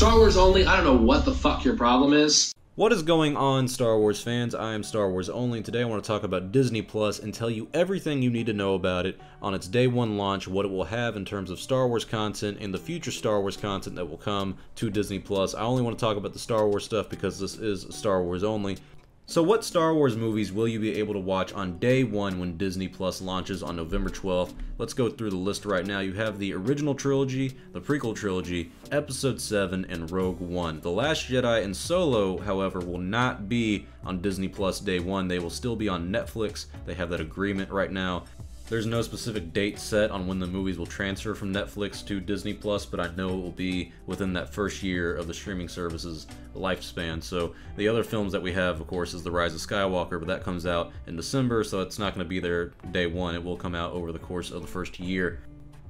Star Wars only, I don't know what the fuck your problem is. What is going on, Star Wars fans? I am Star Wars Only, and today I want to talk about Disney Plus and tell you everything you need to know about it on its day one launch, what it will have in terms of Star Wars content, and the future Star Wars content that will come to Disney Plus. I only want to talk about the Star Wars stuff because this is Star Wars Only. So what Star Wars movies will you be able to watch on day one when Disney Plus launches on November 12th? Let's go through the list right now. You have the original trilogy, the prequel trilogy, Episode 7, and Rogue One. The Last Jedi and Solo, however, will not be on Disney Plus day one. They will still be on Netflix. They have that agreement right now. There's no specific date set on when the movies will transfer from Netflix to Disney Plus, but I know it will be within that first year of the streaming service's lifespan. So the other films that we have, of course, is The Rise of Skywalker, but that comes out in December, so it's not going to be there day one. It will come out over the course of the first year.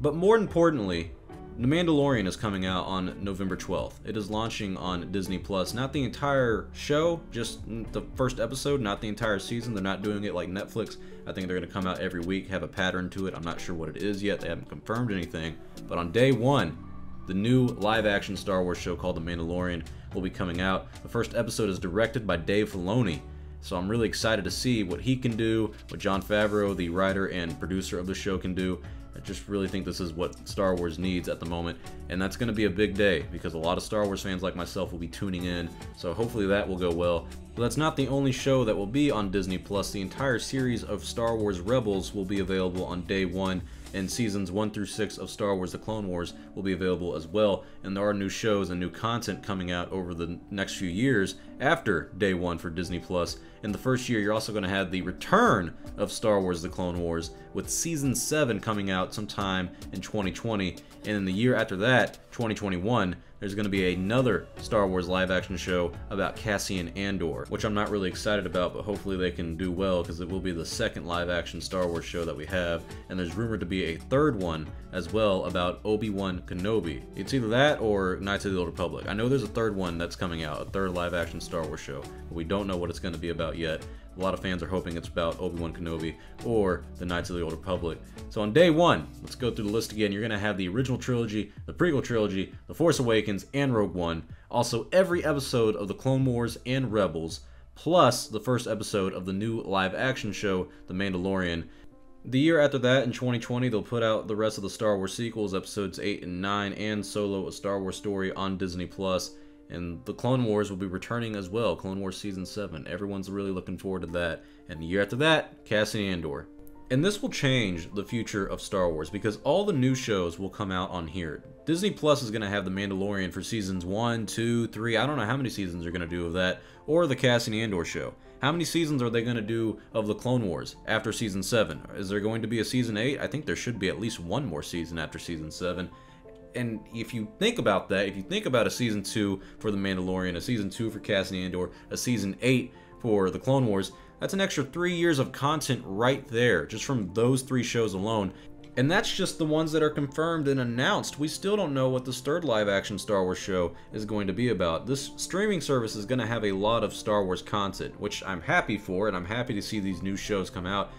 But more importantly, The Mandalorian is coming out on November 12th. It is launching on Disney Plus. Not the entire show, just the first episode, not the entire season. They're not doing it like Netflix. I think they're going to come out every week, have a pattern to it. I'm not sure what it is yet. They haven't confirmed anything. But on day one, the new live-action Star Wars show called The Mandalorian will be coming out. The first episode is directed by Dave Filoni. So I'm really excited to see what he can do, what Jon Favreau, the writer and producer of the show, can do. I just really think this is what Star Wars needs at the moment, and that's going to be a big day because a lot of Star Wars fans like myself will be tuning in, so hopefully that will go well. But that's not the only show that will be on Disney Plus. The entire series of Star Wars Rebels will be available on day one, and seasons 1 through 6 of Star Wars The Clone Wars will be available as well, and there are new shows and new content coming out over the next few years after day one for Disney Plus. In the first year, you're also going to have the return of Star Wars The Clone Wars, with season 7 coming out sometime in 2020, and in the year after that, 2021, there's going to be another Star Wars live-action show about Cassian Andor, which I'm not really excited about, but hopefully they can do well because it will be the second live-action Star Wars show that we have, and there's rumored to be a third one as well about Obi-Wan Kenobi. It's either that or Knights of the Old Republic. I know there's a third one that's coming out, a third live-action Star Wars show, but we don't know what it's going to be about yet. A lot of fans are hoping it's about Obi-Wan Kenobi or the Knights of the Old Republic. So on day one, let's go through the list again. You're going to have the original trilogy, the prequel trilogy, The Force Awakens, and Rogue One. Also, every episode of The Clone Wars and Rebels, plus the first episode of the new live-action show, The Mandalorian. The year after that, in 2020, they'll put out the rest of the Star Wars sequels, episodes 8 and 9, and Solo: A Star Wars Story on Disney Plus. And the Clone Wars will be returning as well, Clone Wars Season 7. Everyone's really looking forward to that. And the year after that, Cassian Andor. And this will change the future of Star Wars because all the new shows will come out on here. Disney Plus is going to have The Mandalorian for seasons 1, 2, 3, I don't know how many seasons they're going to do of that, or the Cassian Andor show. How many seasons are they going to do of the Clone Wars after season 7? Is there going to be a season 8? I think there should be at least one more season after season 7. And if you think about that, if you think about a season 2 for The Mandalorian, a season 2 for Cassian Andor, a season 8 for the Clone Wars, that's an extra 3 years of content right there, just from those 3 shows alone. And that's just the ones that are confirmed and announced. We still don't know what this third live-action Star Wars show is going to be about. This streaming service is going to have a lot of Star Wars content, which I'm happy for, and I'm happy to see these new shows come out.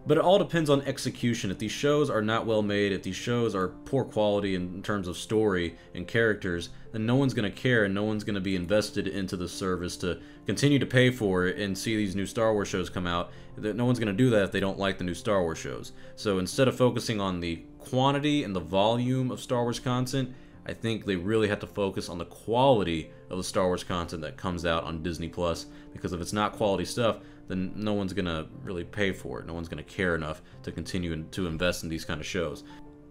But it all depends on execution. If these shows are not well made, if these shows are poor quality in terms of story and characters, then no one's going to care and no one's going to be invested into the service to continue to pay for it and see these new Star Wars shows come out. No one's going to do that if they don't like the new Star Wars shows. So instead of focusing on the quantity and the volume of Star Wars content, I think they really have to focus on the quality of the Star Wars content that comes out on Disney Plus, because if it's not quality stuff, then no one's going to really pay for it. No one's going to care enough to continue to invest in these kind of shows.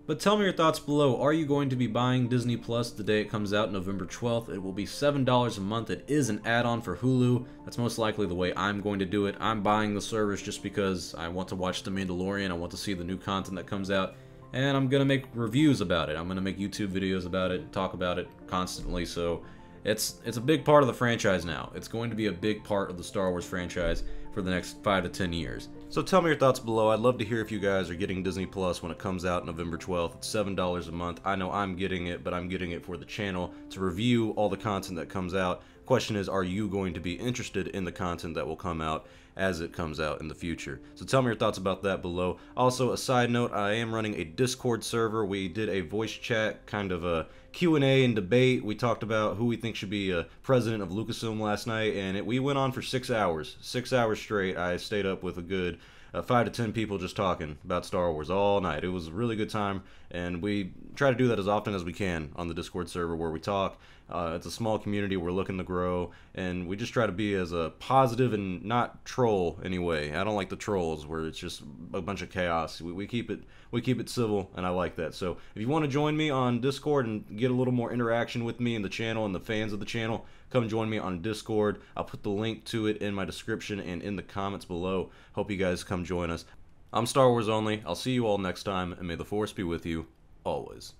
But tell me your thoughts below. Are you going to be buying Disney Plus the day it comes out, November 12th? It will be $7 a month. It is an add-on for Hulu. That's most likely the way I'm going to do it. I'm buying the service just because I want to watch The Mandalorian. I want to see the new content that comes out. And I'm going to make reviews about it. I'm going to make YouTube videos about it, talk about it constantly. So it's a big part of the franchise now. It's going to be a big part of the Star Wars franchise for the next 5 to 10 years. So tell me your thoughts below. I'd love to hear if you guys are getting Disney Plus when it comes out November 12th. It's $7 a month. I know I'm getting it, but I'm getting it for the channel to review all the content that comes out. Question is, are you going to be interested in the content that will come out as it comes out in the future? So tell me your thoughts about that below. Also, a side note, I am running a Discord server. We did a voice chat, kind of a Q&A and debate. We talked about who we think should be president of Lucasfilm last night, and we went on for 6 hours. 6 hours straight. I stayed up with a good 5 to 10 people just talking about Star Wars all night. It was a really good time, and we try to do that as often as we can on the Discord server where we talk. It's a small community we're looking to grow, and we just try to be as a positive and not troll anyway. I don't like the trolls where it's just a bunch of chaos. We keep it civil, and I like that. So if you want to join me on Discord and get a little more interaction with me and the channel and the fans of the channel, come join me on Discord. I'll put the link to it in my description and in the comments below. Hope you guys come join us. I'm Star Wars Only. I'll see you all next time, and may the Force be with you always.